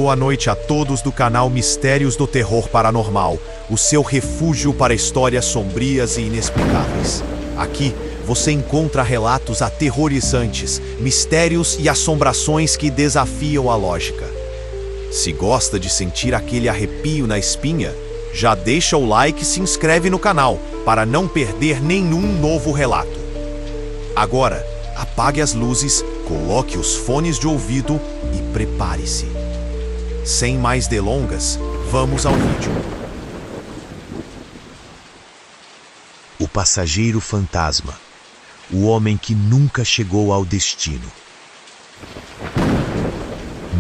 Boa noite a todos do canal Mistérios do Terror Paranormal, o seu refúgio para histórias sombrias e inexplicáveis. Aqui você encontra relatos aterrorizantes, mistérios e assombrações que desafiam a lógica. Se gosta de sentir aquele arrepio na espinha, já deixa o like e se inscreve no canal para não perder nenhum novo relato. Agora, apague as luzes, coloque os fones de ouvido e prepare-se. Sem mais delongas, vamos ao vídeo. O passageiro fantasma. O homem que nunca chegou ao destino.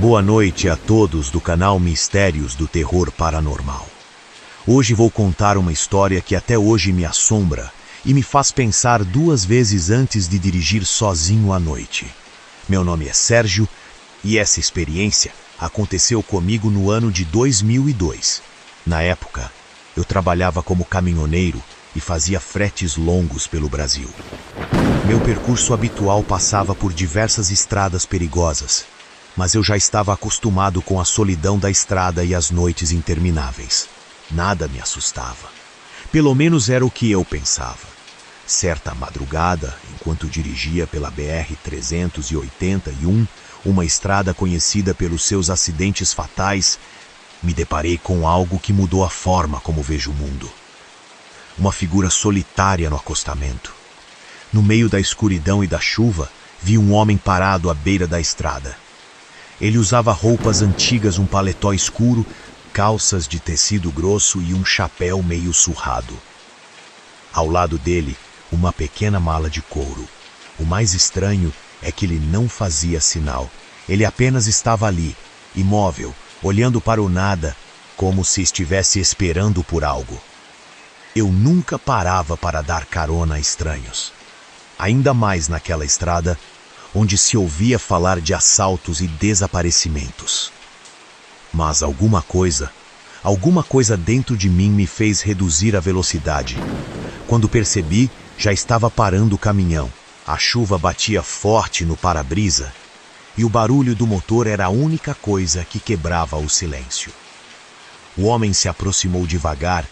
Boa noite a todos do canal Mistérios do Terror Paranormal. Hoje vou contar uma história que até hoje me assombra e me faz pensar duas vezes antes de dirigir sozinho à noite. Meu nome é Sérgio e essa experiência aconteceu comigo no ano de 2002. Na época, eu trabalhava como caminhoneiro e fazia fretes longos pelo Brasil. Meu percurso habitual passava por diversas estradas perigosas, mas eu já estava acostumado com a solidão da estrada e as noites intermináveis. Nada me assustava. Pelo menos era o que eu pensava. Certa madrugada, enquanto dirigia pela BR-381, uma estrada conhecida pelos seus acidentes fatais, me deparei com algo que mudou a forma como vejo o mundo. Uma figura solitária no acostamento. No meio da escuridão e da chuva, vi um homem parado à beira da estrada. Ele usava roupas antigas, um paletó escuro, calças de tecido grosso e um chapéu meio surrado. Ao lado dele, uma pequena mala de couro. O mais estranho é que ele não fazia sinal. Ele apenas estava ali, imóvel, olhando para o nada, como se estivesse esperando por algo. Eu nunca parava para dar carona a estranhos. Ainda mais naquela estrada, onde se ouvia falar de assaltos e desaparecimentos. Mas alguma coisa dentro de mim me fez reduzir a velocidade. Quando percebi, já estava parando o caminhão. A chuva batia forte no para-brisa e o barulho do motor era a única coisa que quebrava o silêncio. O homem se aproximou devagar,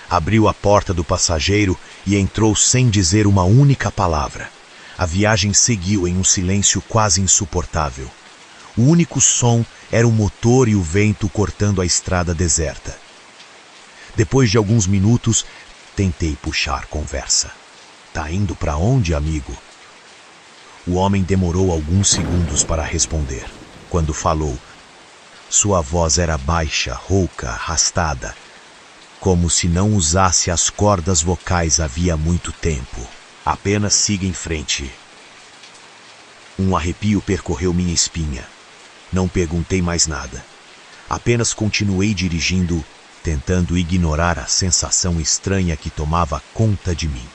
abriu a porta do passageiro e entrou sem dizer uma única palavra. A viagem seguiu em um silêncio quase insuportável. O único som era o motor e o vento cortando a estrada deserta. Depois de alguns minutos, tentei puxar conversa. "Tá indo para onde, amigo?" O homem demorou alguns segundos para responder. Quando falou, sua voz era baixa, rouca, arrastada, como se não usasse as cordas vocais havia muito tempo. "Apenas siga em frente." Um arrepio percorreu minha espinha. Não perguntei mais nada. Apenas continuei dirigindo, tentando ignorar a sensação estranha que tomava conta de mim.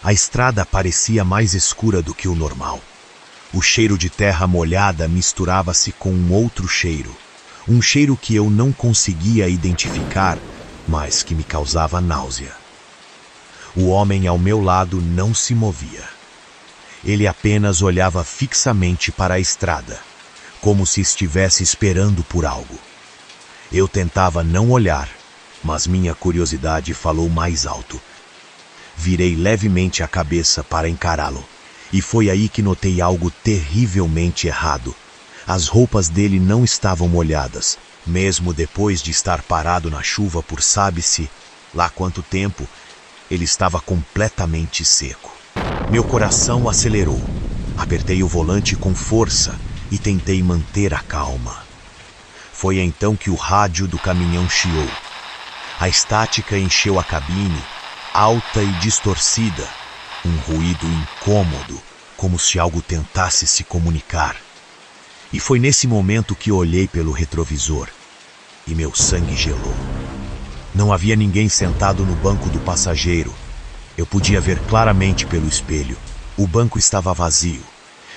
A estrada parecia mais escura do que o normal. O cheiro de terra molhada misturava-se com um outro cheiro. Um cheiro que eu não conseguia identificar, mas que me causava náusea. O homem ao meu lado não se movia. Ele apenas olhava fixamente para a estrada, como se estivesse esperando por algo. Eu tentava não olhar, mas minha curiosidade falou mais alto. Virei levemente a cabeça para encará-lo, e foi aí que notei algo terrivelmente errado. As roupas dele não estavam molhadas, mesmo depois de estar parado na chuva por sabe-se lá quanto tempo, ele estava completamente seco. Meu coração acelerou. Apertei o volante com força e tentei manter a calma. Foi então que o rádio do caminhão chiou. A estática encheu a cabine, alta e distorcida, um ruído incômodo, como se algo tentasse se comunicar. E foi nesse momento que olhei pelo retrovisor, e meu sangue gelou. Não havia ninguém sentado no banco do passageiro. Eu podia ver claramente pelo espelho. O banco estava vazio.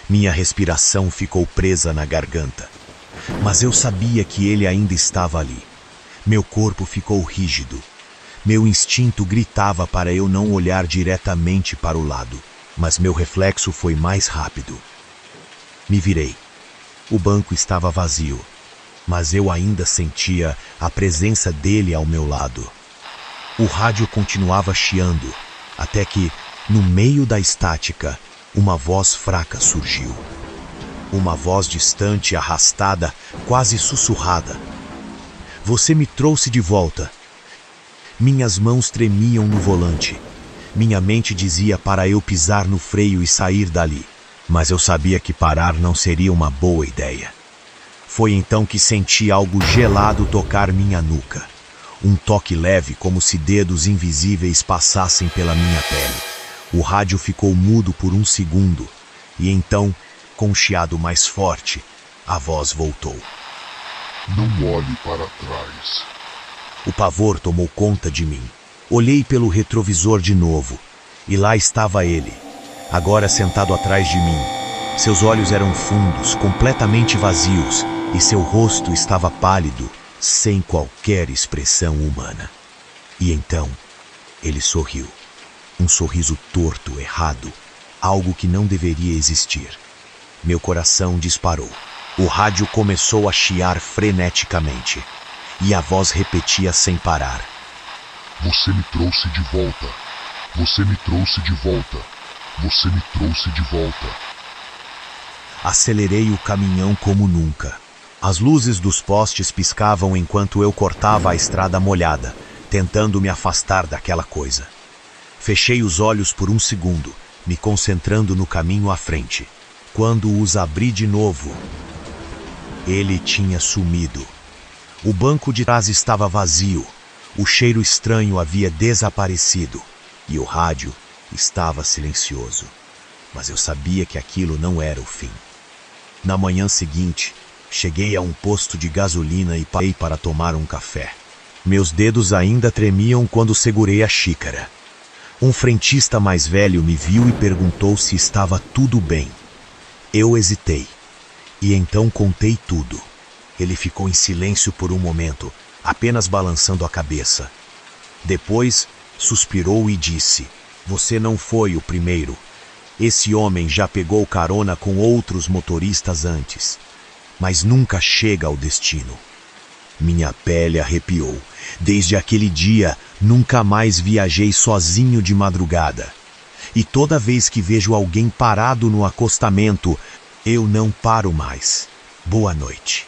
Minha respiração ficou presa na garganta. Mas eu sabia que ele ainda estava ali. Meu corpo ficou rígido. Meu instinto gritava para eu não olhar diretamente para o lado, mas meu reflexo foi mais rápido. Me virei. O banco estava vazio, mas eu ainda sentia a presença dele ao meu lado. O rádio continuava chiando, até que, no meio da estática, uma voz fraca surgiu. Uma voz distante, arrastada, quase sussurrada. Você me trouxe de volta. Minhas mãos tremiam no volante. Minha mente dizia para eu pisar no freio e sair dali, mas eu sabia que parar não seria uma boa ideia. Foi então que senti algo gelado tocar minha nuca. Um toque leve, como se dedos invisíveis passassem pela minha pele. O rádio ficou mudo por um segundo, e então, com um chiado mais forte, a voz voltou. Não olhe para trás. O pavor tomou conta de mim. Olhei pelo retrovisor de novo, e lá estava ele, agora sentado atrás de mim. Seus olhos eram fundos, completamente vazios, e seu rosto estava pálido, sem qualquer expressão humana. E então, ele sorriu. Um sorriso torto, errado, algo que não deveria existir. Meu coração disparou. O rádio começou a chiar freneticamente, e a voz repetia sem parar. Você me trouxe de volta. Você me trouxe de volta. Você me trouxe de volta. Acelerei o caminhão como nunca. As luzes dos postes piscavam enquanto eu cortava a estrada molhada, tentando me afastar daquela coisa. Fechei os olhos por um segundo, me concentrando no caminho à frente. Quando os abri de novo, ele tinha sumido. O banco de trás estava vazio, o cheiro estranho havia desaparecido e o rádio estava silencioso. Mas eu sabia que aquilo não era o fim. Na manhã seguinte, cheguei a um posto de gasolina e parei para tomar um café. Meus dedos ainda tremiam quando segurei a xícara. Um frentista mais velho me viu e perguntou se estava tudo bem. Eu hesitei, e então contei tudo. Ele ficou em silêncio por um momento, apenas balançando a cabeça. Depois, suspirou e disse: Você não foi o primeiro. Esse homem já pegou carona com outros motoristas antes, mas nunca chega ao destino. Minha pele arrepiou. Desde aquele dia, nunca mais viajei sozinho de madrugada. E toda vez que vejo alguém parado no acostamento, eu não paro mais. Boa noite.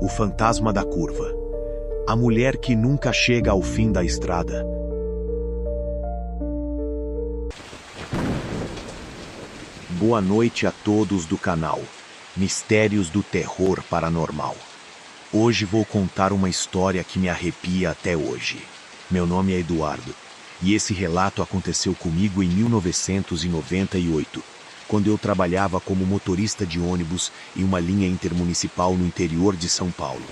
O fantasma da curva. A mulher que nunca chega ao fim da estrada. Boa noite a todos do canal Mistérios do Terror Paranormal. Hoje vou contar uma história que me arrepia até hoje. Meu nome é Eduardo, e esse relato aconteceu comigo em 1998, quando eu trabalhava como motorista de ônibus em uma linha intermunicipal no interior de São Paulo.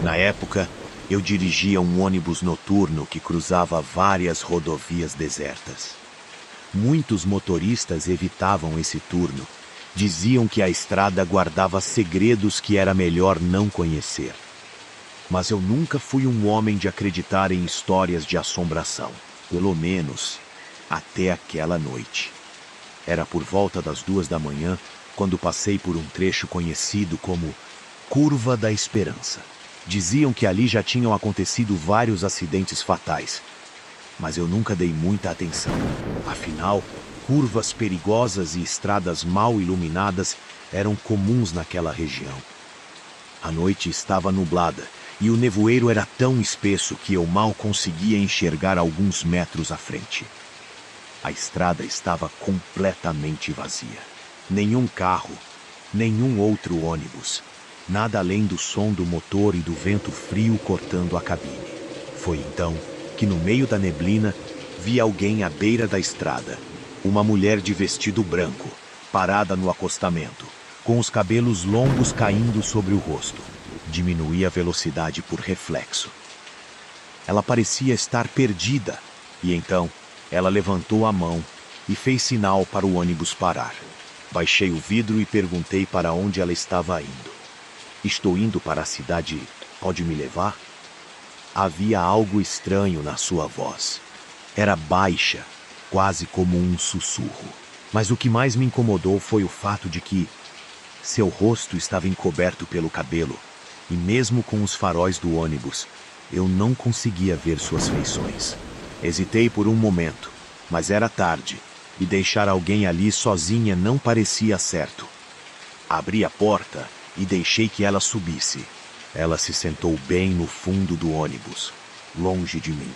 Na época, eu dirigia um ônibus noturno que cruzava várias rodovias desertas. Muitos motoristas evitavam esse turno. Diziam que a estrada guardava segredos que era melhor não conhecer. Mas eu nunca fui um homem de acreditar em histórias de assombração. Pelo menos, até aquela noite. Era por volta das 2 da manhã, quando passei por um trecho conhecido como Curva da Esperança. Diziam que ali já tinham acontecido vários acidentes fatais, mas eu nunca dei muita atenção. Afinal, curvas perigosas e estradas mal iluminadas eram comuns naquela região. A noite estava nublada e o nevoeiro era tão espesso que eu mal conseguia enxergar alguns metros à frente. A estrada estava completamente vazia. Nenhum carro, nenhum outro ônibus. Nada além do som do motor e do vento frio cortando a cabine. Foi então que no meio da neblina vi alguém à beira da estrada. Uma mulher de vestido branco, parada no acostamento, com os cabelos longos caindo sobre o rosto. Diminuí a velocidade por reflexo. Ela parecia estar perdida, e então ela levantou a mão e fez sinal para o ônibus parar. Baixei o vidro e perguntei para onde ela estava indo. Estou indo para a cidade, pode me levar? Havia algo estranho na sua voz. Era baixa, quase como um sussurro. Mas o que mais me incomodou foi o fato de que seu rosto estava encoberto pelo cabelo, e mesmo com os faróis do ônibus, eu não conseguia ver suas feições. Hesitei por um momento, mas era tarde, e deixar alguém ali sozinha não parecia certo. Abri a porta e deixei que ela subisse. Ela se sentou bem no fundo do ônibus, longe de mim.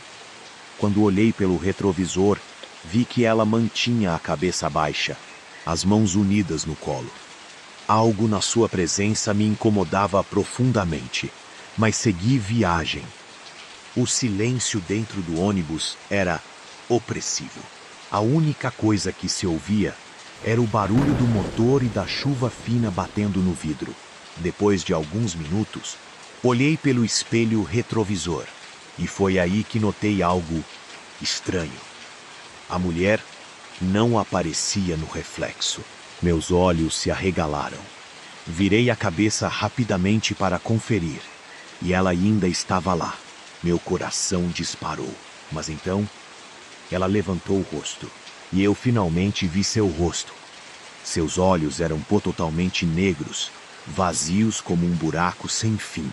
Quando olhei pelo retrovisor, vi que ela mantinha a cabeça baixa, as mãos unidas no colo. Algo na sua presença me incomodava profundamente, mas segui viagem. O silêncio dentro do ônibus era opressivo. A única coisa que se ouvia era o barulho do motor e da chuva fina batendo no vidro. Depois de alguns minutos, olhei pelo espelho retrovisor, e foi aí que notei algo estranho. A mulher não aparecia no reflexo. Meus olhos se arregalaram. Virei a cabeça rapidamente para conferir, e ela ainda estava lá. Meu coração disparou, mas então ela levantou o rosto, e eu finalmente vi seu rosto. Seus olhos eram totalmente negros, vazios como um buraco sem fim.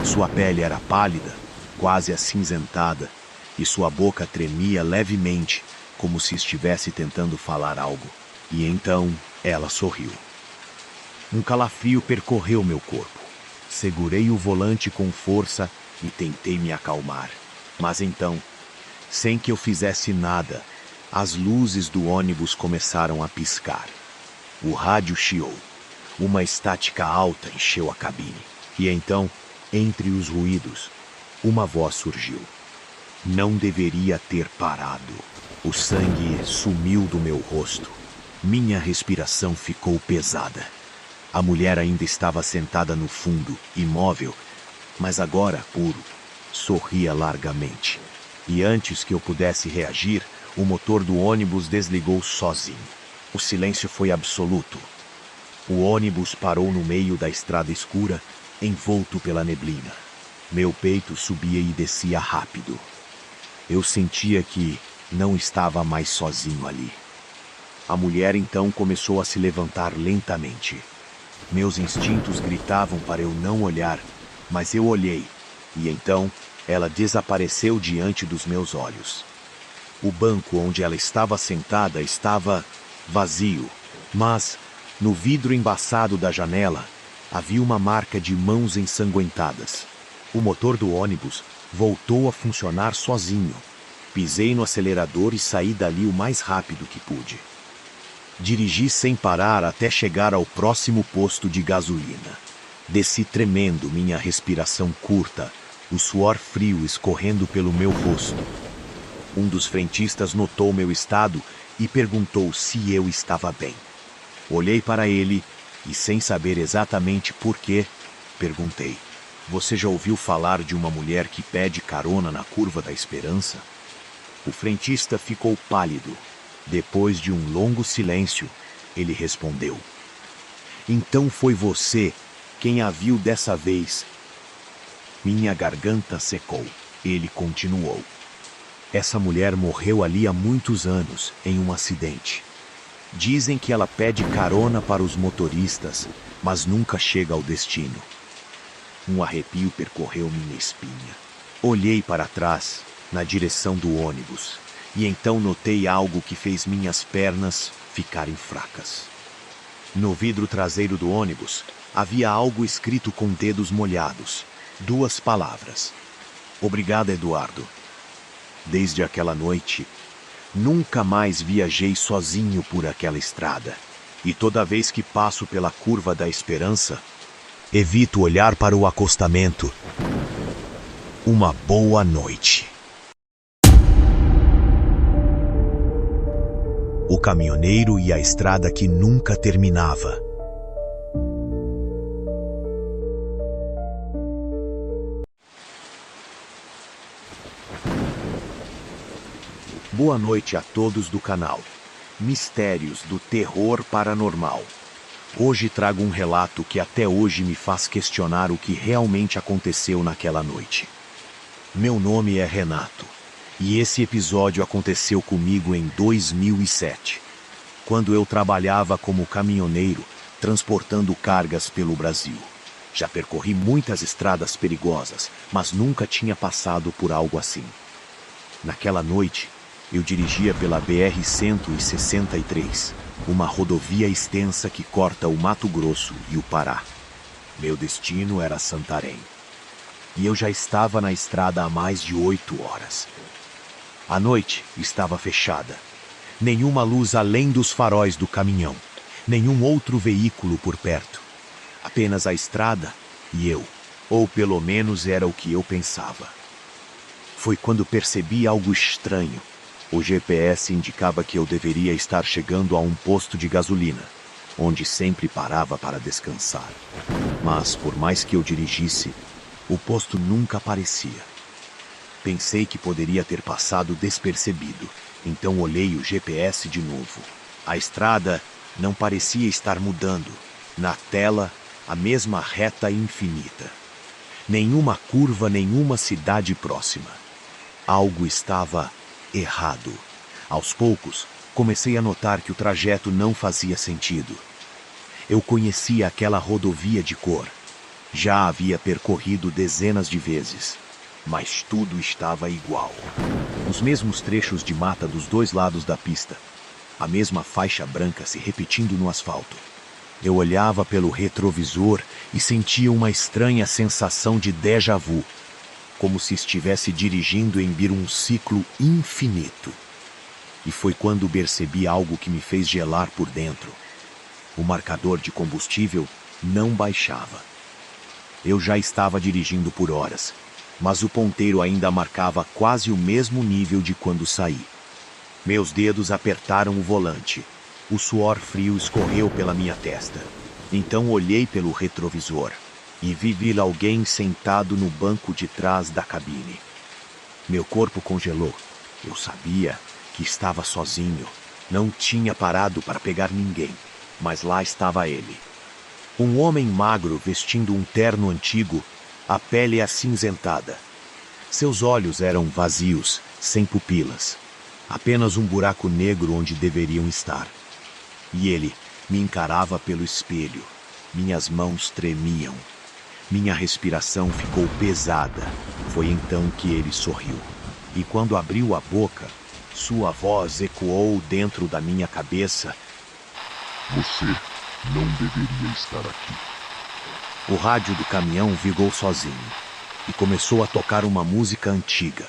Sua pele era pálida, quase acinzentada, e sua boca tremia levemente, como se estivesse tentando falar algo. E então ela sorriu. Um calafrio percorreu meu corpo. Segurei o volante com força e tentei me acalmar. Mas então, sem que eu fizesse nada, as luzes do ônibus começaram a piscar. O rádio chiou. Uma estática alta encheu a cabine. E então, entre os ruídos, uma voz surgiu. Não deveria ter parado. O sangue sumiu do meu rosto. Minha respiração ficou pesada. A mulher ainda estava sentada no fundo, imóvel, mas agora, puro, sorria largamente. E antes que eu pudesse reagir, o motor do ônibus desligou sozinho. O silêncio foi absoluto. O ônibus parou no meio da estrada escura, envolto pela neblina. Meu peito subia e descia rápido. Eu sentia que não estava mais sozinho ali. A mulher então começou a se levantar lentamente. Meus instintos gritavam para eu não olhar, mas eu olhei, e então ela desapareceu diante dos meus olhos. O banco onde ela estava sentada estava vazio, mas no vidro embaçado da janela havia uma marca de mãos ensanguentadas. O motor do ônibus voltou a funcionar sozinho. Pisei no acelerador e saí dali o mais rápido que pude. Dirigi sem parar até chegar ao próximo posto de gasolina. Desci tremendo, minha respiração curta, o suor frio escorrendo pelo meu rosto. Um dos frentistas notou meu estado e perguntou se eu estava bem. Olhei para ele e, sem saber exatamente por quê, perguntei: "Você já ouviu falar de uma mulher que pede carona na Curva da Esperança?" O frentista ficou pálido. Depois de um longo silêncio, ele respondeu: "Então foi você quem a viu dessa vez." Minha garganta secou. Ele continuou: "Essa mulher morreu ali há muitos anos, em um acidente. Dizem que ela pede carona para os motoristas, mas nunca chega ao destino." Um arrepio percorreu minha espinha. Olhei para trás, na direção do ônibus, e então notei algo que fez minhas pernas ficarem fracas. No vidro traseiro do ônibus, havia algo escrito com dedos molhados. 2 palavras: "Obrigado, Eduardo." Desde aquela noite, nunca mais viajei sozinho por aquela estrada. E toda vez que passo pela Curva da Esperança, evito olhar para o acostamento. Uma boa noite. O caminhoneiro e a estrada que nunca terminava. Boa noite a todos do canal Mistérios do Terror Paranormal. Hoje trago um relato que até hoje me faz questionar o que realmente aconteceu naquela noite. Meu nome é Renato, e esse episódio aconteceu comigo em 2007. quando eu trabalhava como caminhoneiro, transportando cargas pelo Brasil. Já percorri muitas estradas perigosas, mas nunca tinha passado por algo assim. Naquela noite, eu dirigia pela BR-163, uma rodovia extensa que corta o Mato Grosso e o Pará. Meu destino era Santarém. E eu já estava na estrada há mais de 8 horas. A noite estava fechada. Nenhuma luz além dos faróis do caminhão. Nenhum outro veículo por perto. Apenas a estrada e eu. Ou pelo menos era o que eu pensava. Foi quando percebi algo estranho. O GPS indicava que eu deveria estar chegando a um posto de gasolina, onde sempre parava para descansar. Mas, por mais que eu dirigisse, o posto nunca aparecia. Pensei que poderia ter passado despercebido, então olhei o GPS de novo. A estrada não parecia estar mudando. Na tela, a mesma reta infinita. Nenhuma curva, nenhuma cidade próxima. Algo estava errado. Aos poucos, comecei a notar que o trajeto não fazia sentido. Eu conhecia aquela rodovia de cor. Já a havia percorrido dezenas de vezes, mas tudo estava igual. Os mesmos trechos de mata dos dois lados da pista, a mesma faixa branca se repetindo no asfalto. Eu olhava pelo retrovisor e sentia uma estranha sensação de déjà vu, como se estivesse dirigindo em um ciclo infinito. E foi quando percebi algo que me fez gelar por dentro. O marcador de combustível não baixava. Eu já estava dirigindo por horas, mas o ponteiro ainda marcava quase o mesmo nível de quando saí. Meus dedos apertaram o volante. O suor frio escorreu pela minha testa. Então olhei pelo retrovisor e vi alguém sentado no banco de trás da cabine. Meu corpo congelou. Eu sabia que estava sozinho. Não tinha parado para pegar ninguém, mas lá estava ele. Um homem magro vestindo um terno antigo, a pele acinzentada. Seus olhos eram vazios, sem pupilas. Apenas um buraco negro onde deveriam estar. E ele me encarava pelo espelho. Minhas mãos tremiam. Minha respiração ficou pesada. Foi então que ele sorriu. E quando abriu a boca, sua voz ecoou dentro da minha cabeça. Você não deveria estar aqui. O rádio do caminhão vigou sozinho e começou a tocar uma música antiga,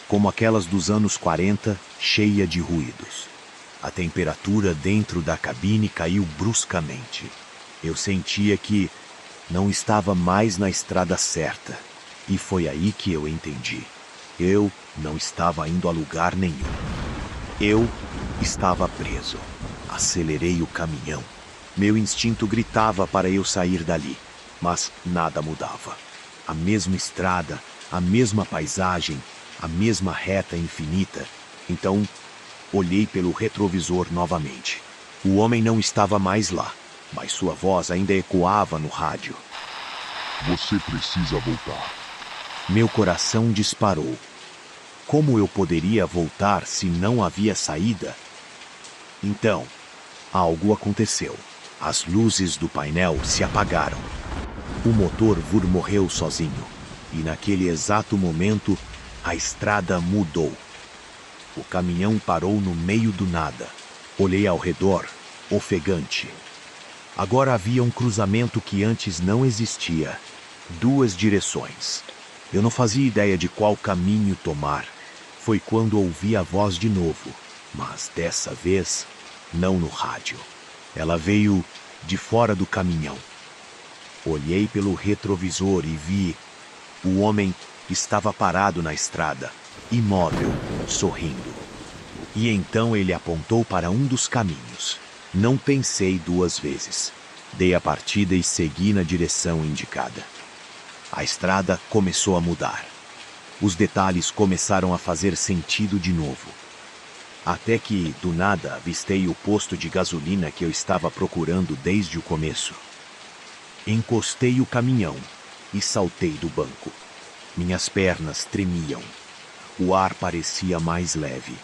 como aquelas dos anos 40, cheia de ruídos. A temperatura dentro da cabine caiu bruscamente. Eu sentia que não estava mais na estrada certa. E foi aí que eu entendi. Eu não estava indo a lugar nenhum. Eu estava preso. Acelerei o caminhão. Meu instinto gritava para eu sair dali, mas nada mudava. A mesma estrada, a mesma paisagem, a mesma reta infinita. Então, olhei pelo retrovisor novamente. O homem não estava mais lá, mas sua voz ainda ecoava no rádio. Você precisa voltar. Meu coração disparou. Como eu poderia voltar se não havia saída? Então, algo aconteceu. As luzes do painel se apagaram. O motor morreu sozinho. E naquele exato momento, a estrada mudou. O caminhão parou no meio do nada. Olhei ao redor, ofegante. Agora havia um cruzamento que antes não existia. 2 direções. Eu não fazia ideia de qual caminho tomar. Foi quando ouvi a voz de novo, mas dessa vez, não no rádio. Ela veio de fora do caminhão. Olhei pelo retrovisor e vi. O homem estava parado na estrada, imóvel, sorrindo. E então ele apontou para um dos caminhos. Não pensei 2 vezes. Dei a partida e segui na direção indicada. A estrada começou a mudar. Os detalhes começaram a fazer sentido de novo. Até que, do nada, avistei o posto de gasolina que eu estava procurando desde o começo. Encostei o caminhão e saltei do banco. Minhas pernas tremiam. O ar parecia mais leve.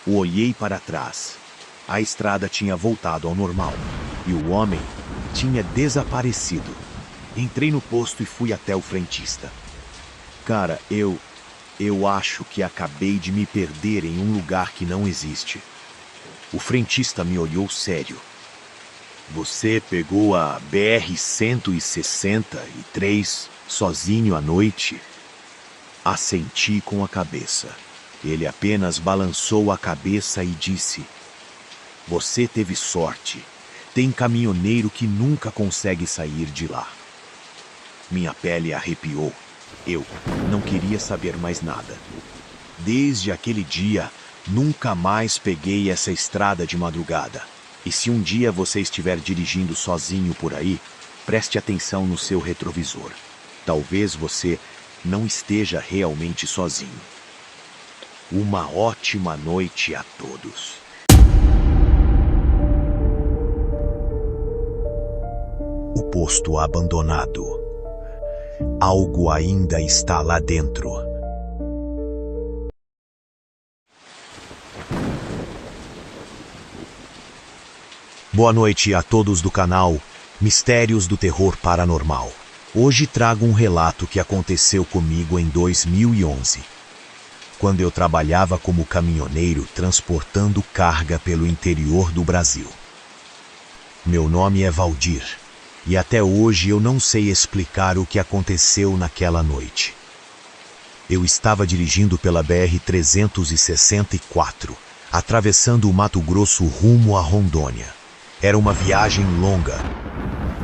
Olhei para trás. A estrada tinha voltado ao normal e o homem tinha desaparecido. Entrei no posto e fui até o frentista. Cara, eu acho que acabei de me perder em um lugar que não existe. O frentista me olhou sério. Você pegou a BR-163 sozinho à noite? Assenti com a cabeça. Ele apenas balançou a cabeça e disse: você teve sorte. Tem caminhoneiro que nunca consegue sair de lá. Minha pele arrepiou. Eu não queria saber mais nada. Desde aquele dia, nunca mais peguei essa estrada de madrugada. E se um dia você estiver dirigindo sozinho por aí, preste atenção no seu retrovisor. Talvez você não esteja realmente sozinho. Uma ótima noite a todos. O posto abandonado. Algo ainda está lá dentro. Boa noite a todos do canal Mistérios do Terror Paranormal. Hoje trago um relato que aconteceu comigo em 2011, quando eu trabalhava como caminhoneiro transportando carga pelo interior do Brasil. Meu nome é Valdir. E até hoje eu não sei explicar o que aconteceu naquela noite. Eu estava dirigindo pela BR-364, atravessando o Mato Grosso rumo a Rondônia. Era uma viagem longa,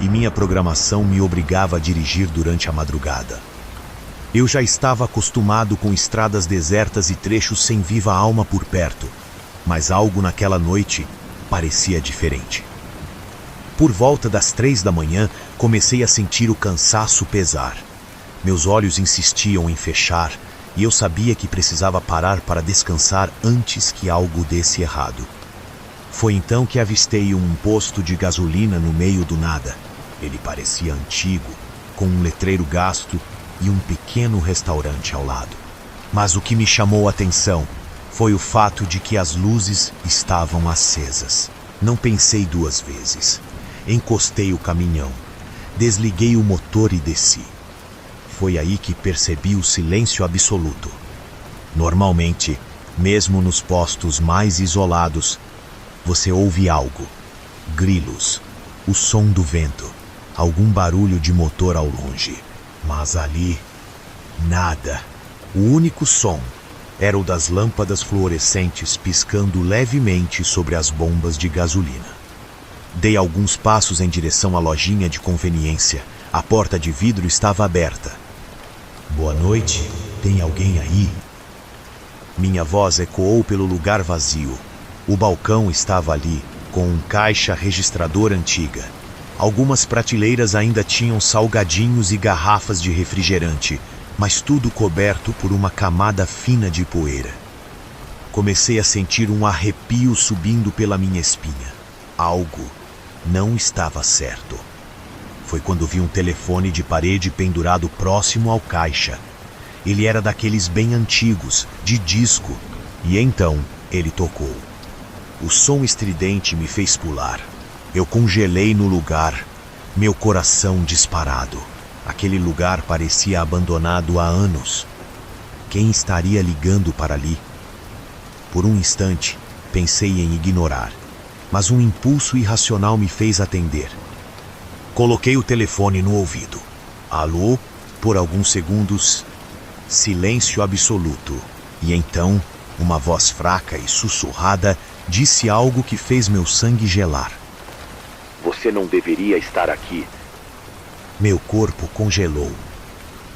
e minha programação me obrigava a dirigir durante a madrugada. Eu já estava acostumado com estradas desertas e trechos sem viva alma por perto, mas algo naquela noite parecia diferente. Por volta das 3 da manhã, comecei a sentir o cansaço pesar. Meus olhos insistiam em fechar e eu sabia que precisava parar para descansar antes que algo desse errado. Foi então que avistei um posto de gasolina no meio do nada. Ele parecia antigo, com um letreiro gasto e um pequeno restaurante ao lado. Mas o que me chamou a atenção foi o fato de que as luzes estavam acesas. Não pensei duas vezes. Encostei o caminhão, desliguei o motor e desci. Foi aí que percebi o silêncio absoluto. Normalmente, mesmo nos postos mais isolados, você ouve algo. Grilos, o som do vento, algum barulho de motor ao longe. Mas ali, nada. O único som era o das lâmpadas fluorescentes piscando levemente sobre as bombas de gasolina. Dei alguns passos em direção à lojinha de conveniência. A porta de vidro estava aberta. Boa noite, tem alguém aí? Minha voz ecoou pelo lugar vazio. O balcão estava ali, com um caixa registrador antiga. Algumas prateleiras ainda tinham salgadinhos e garrafas de refrigerante, mas tudo coberto por uma camada fina de poeira. Comecei a sentir um arrepio subindo pela minha espinha. Algo não estava certo. Foi quando vi um telefone de parede pendurado próximo ao caixa. Ele era daqueles bem antigos, de disco, e então ele tocou. O som estridente me fez pular. Eu congelei no lugar, meu coração disparado. Aquele lugar parecia abandonado há anos. Quem estaria ligando para ali? Por um instante, pensei em ignorar. Mas um impulso irracional me fez atender. Coloquei o telefone no ouvido. Alô? Por alguns segundos, silêncio absoluto. E então, uma voz fraca e sussurrada disse algo que fez meu sangue gelar. Você não deveria estar aqui. Meu corpo congelou.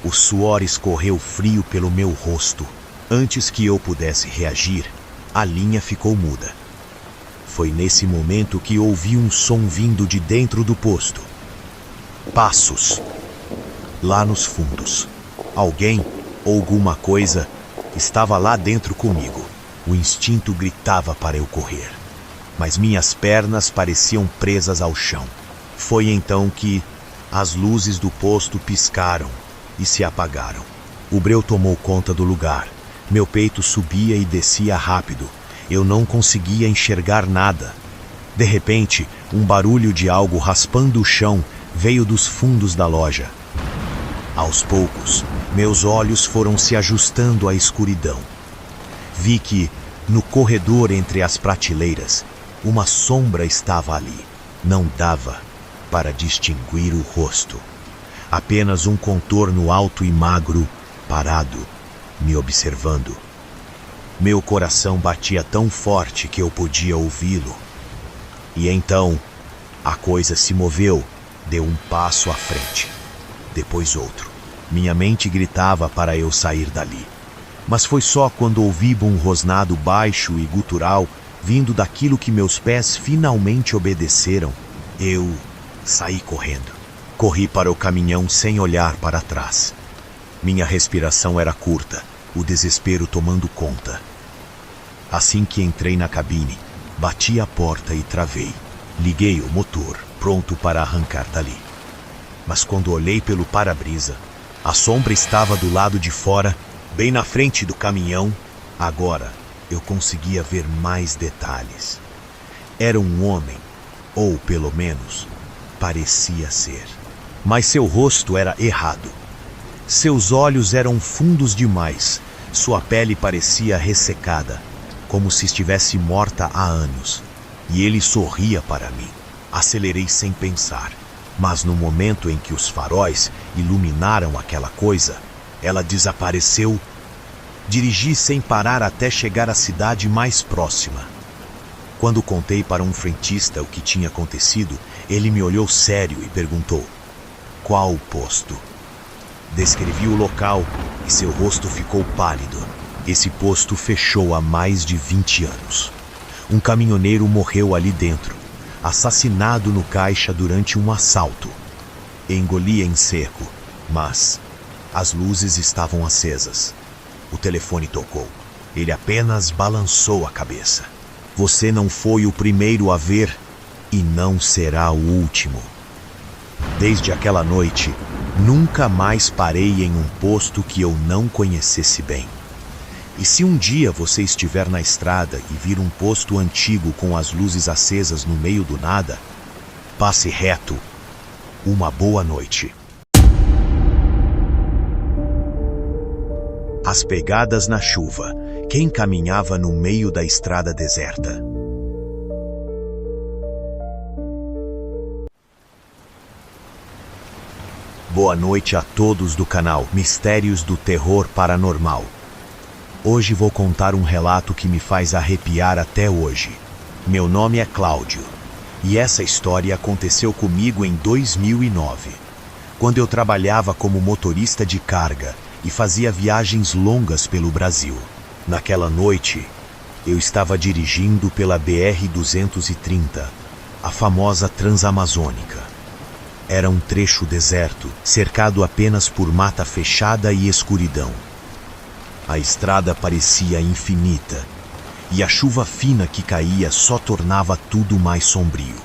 O suor escorreu frio pelo meu rosto. Antes que eu pudesse reagir, a linha ficou muda. Foi nesse momento que ouvi um som vindo de dentro do posto. Passos. Lá nos fundos. Alguém ou alguma coisa estava lá dentro comigo. O instinto gritava para eu correr. Mas minhas pernas pareciam presas ao chão. Foi então que as luzes do posto piscaram e se apagaram. O breu tomou conta do lugar. Meu peito subia e descia rápido. Eu não conseguia enxergar nada. De repente, um barulho de algo raspando o chão veio dos fundos da loja. Aos poucos, meus olhos foram se ajustando à escuridão. Vi que, no corredor entre as prateleiras, uma sombra estava ali. Não dava para distinguir o rosto. Apenas um contorno alto e magro, parado, me observando. Meu coração batia tão forte que eu podia ouvi-lo. E então, a coisa se moveu, deu um passo à frente, depois outro. Minha mente gritava para eu sair dali. Mas foi só quando ouvi um rosnado baixo e gutural vindo daquilo que meus pés finalmente obedeceram. Eu saí correndo. Corri para o caminhão sem olhar para trás. Minha respiração era curta, o desespero tomando conta. Assim que entrei na cabine, bati a porta e travei. Liguei o motor, pronto para arrancar dali. Mas quando olhei pelo para-brisa, a sombra estava do lado de fora, bem na frente do caminhão. Agora eu conseguia ver mais detalhes. Era um homem, ou pelo menos, parecia ser. Mas seu rosto era errado. Seus olhos eram fundos demais, sua pele parecia ressecada, como se estivesse morta há anos. E ele sorria para mim. Acelerei sem pensar, mas no momento em que os faróis iluminaram aquela coisa, ela desapareceu. Dirigi sem parar até chegar à cidade mais próxima. Quando contei para um frentista o que tinha acontecido, ele me olhou sério e perguntou: "Qual posto?" Descrevi o local e seu rosto ficou pálido. Esse posto fechou há mais de 20 anos. Um caminhoneiro morreu ali dentro, assassinado no caixa durante um assalto. Engoli em seco, mas as luzes estavam acesas. O telefone tocou. Ele apenas balançou a cabeça. "Você não foi o primeiro a ver e não será o último." Desde aquela noite, nunca mais parei em um posto que eu não conhecesse bem. E se um dia você estiver na estrada e vir um posto antigo com as luzes acesas no meio do nada, passe reto. Uma boa noite. As pegadas na chuva. Quem caminhava no meio da estrada deserta? Boa noite a todos do canal Mistérios do Terror Paranormal. Hoje vou contar um relato que me faz arrepiar até hoje. Meu nome é Cláudio, e essa história aconteceu comigo em 2009, quando eu trabalhava como motorista de carga e fazia viagens longas pelo Brasil. Naquela noite, eu estava dirigindo pela BR-230, a famosa Transamazônica. Era um trecho deserto, cercado apenas por mata fechada e escuridão. A estrada parecia infinita, e a chuva fina que caía só tornava tudo mais sombrio.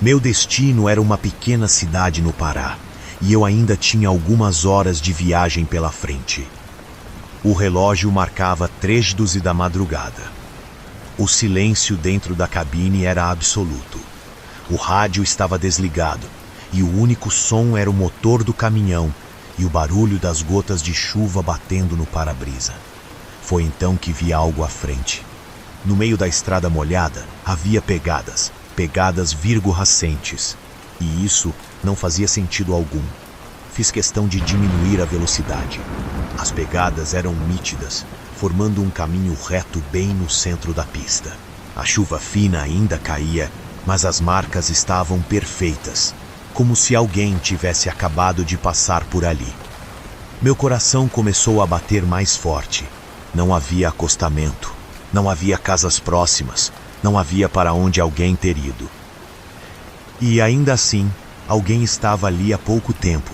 Meu destino era uma pequena cidade no Pará, e eu ainda tinha algumas horas de viagem pela frente. O relógio marcava 3:12 da madrugada. O silêncio dentro da cabine era absoluto. O rádio estava desligado, e o único som era o motor do caminhão e o barulho das gotas de chuva batendo no para-brisa. Foi então que vi algo à frente. No meio da estrada molhada, havia pegadas virgorracentes, e isso não fazia sentido algum. Fiz questão de diminuir a velocidade. As pegadas eram nítidas, formando um caminho reto bem no centro da pista. A chuva fina ainda caía, mas as marcas estavam perfeitas, como se alguém tivesse acabado de passar por ali. Meu coração começou a bater mais forte. Não havia acostamento, não havia casas próximas, não havia para onde alguém ter ido. E ainda assim, alguém estava ali há pouco tempo.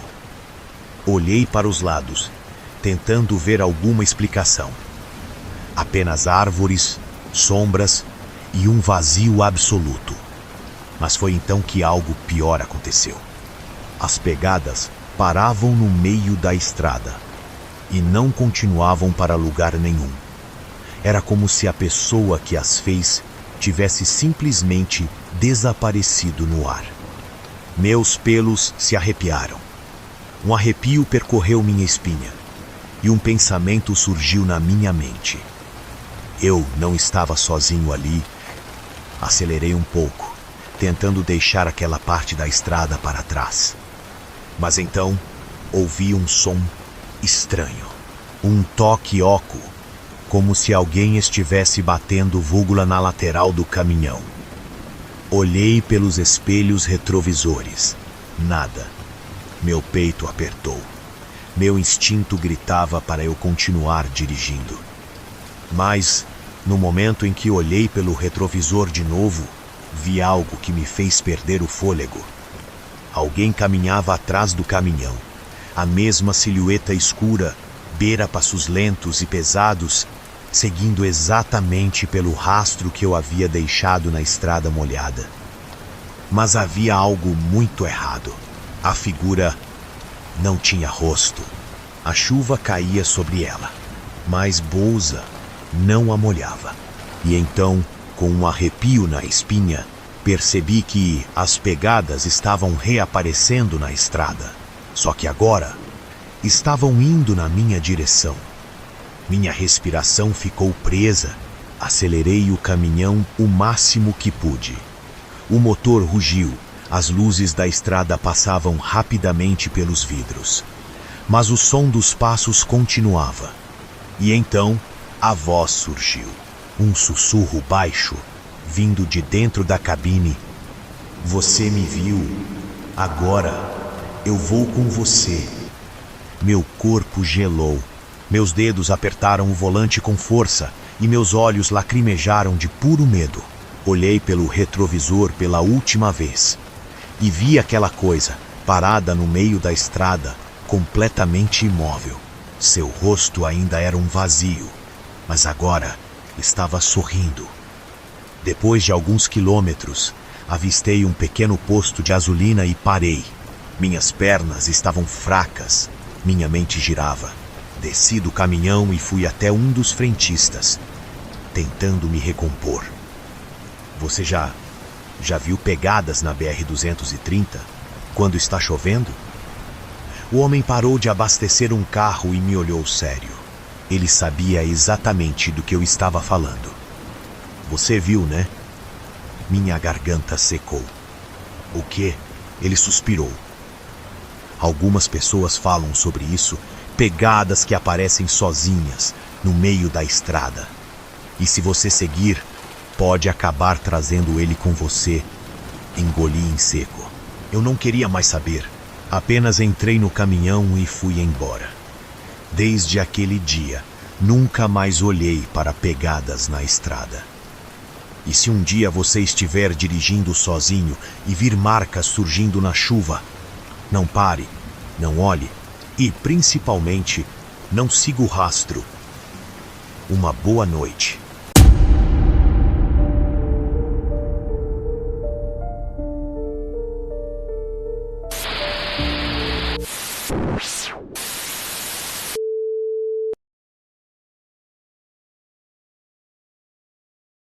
Olhei para os lados, tentando ver alguma explicação. Apenas árvores, sombras e um vazio absoluto. Mas foi então que algo pior aconteceu. As pegadas paravam no meio da estrada e não continuavam para lugar nenhum. Era como se a pessoa que as fez tivesse simplesmente desaparecido no ar. Meus pelos se arrepiaram. Um arrepio percorreu minha espinha e um pensamento surgiu na minha mente. Eu não estava sozinho ali. Acelerei um pouco, tentando deixar aquela parte da estrada para trás. Mas então, ouvi um som estranho. Um toque oco, como se alguém estivesse batendo vúgula na lateral do caminhão. Olhei pelos espelhos retrovisores. Nada. Meu peito apertou. Meu instinto gritava para eu continuar dirigindo. Mas, no momento em que olhei pelo retrovisor de novo, vi algo que me fez perder o fôlego. Alguém caminhava atrás do caminhão. A mesma silhueta escura, beira passos lentos e pesados, seguindo exatamente pelo rastro que eu havia deixado na estrada molhada. Mas havia algo muito errado. A figura não tinha rosto. A chuva caía sobre ela, mas Bouza não a molhava. E então, com um arrepio na espinha, percebi que as pegadas estavam reaparecendo na estrada. Só que agora, estavam indo na minha direção. Minha respiração ficou presa. Acelerei o caminhão o máximo que pude. O motor rugiu. As luzes da estrada passavam rapidamente pelos vidros. Mas o som dos passos continuava. E então, a voz surgiu. Um sussurro baixo, vindo de dentro da cabine. Você me viu. Agora, eu vou com você. Meu corpo gelou. Meus dedos apertaram o volante com força e meus olhos lacrimejaram de puro medo. Olhei pelo retrovisor pela última vez e vi aquela coisa parada no meio da estrada, completamente imóvel. Seu rosto ainda era um vazio, mas agora estava sorrindo. Depois de alguns quilômetros, avistei um pequeno posto de gasolina e parei. Minhas pernas estavam fracas, minha mente girava. Desci do caminhão e fui até um dos frentistas, tentando me recompor. Você já viu pegadas na BR-230 quando está chovendo? O homem parou de abastecer um carro e me olhou sério. Ele sabia exatamente do que eu estava falando. Você viu, né? Minha garganta secou. O quê? Ele suspirou. Algumas pessoas falam sobre isso, pegadas que aparecem sozinhas no meio da estrada. E se você seguir, pode acabar trazendo ele com você. Engoli em seco. Eu não queria mais saber. Apenas entrei no caminhão e fui embora. Desde aquele dia, nunca mais olhei para pegadas na estrada. E se um dia você estiver dirigindo sozinho e vir marcas surgindo na chuva, não pare, não olhe e, principalmente, não siga o rastro. Uma boa noite.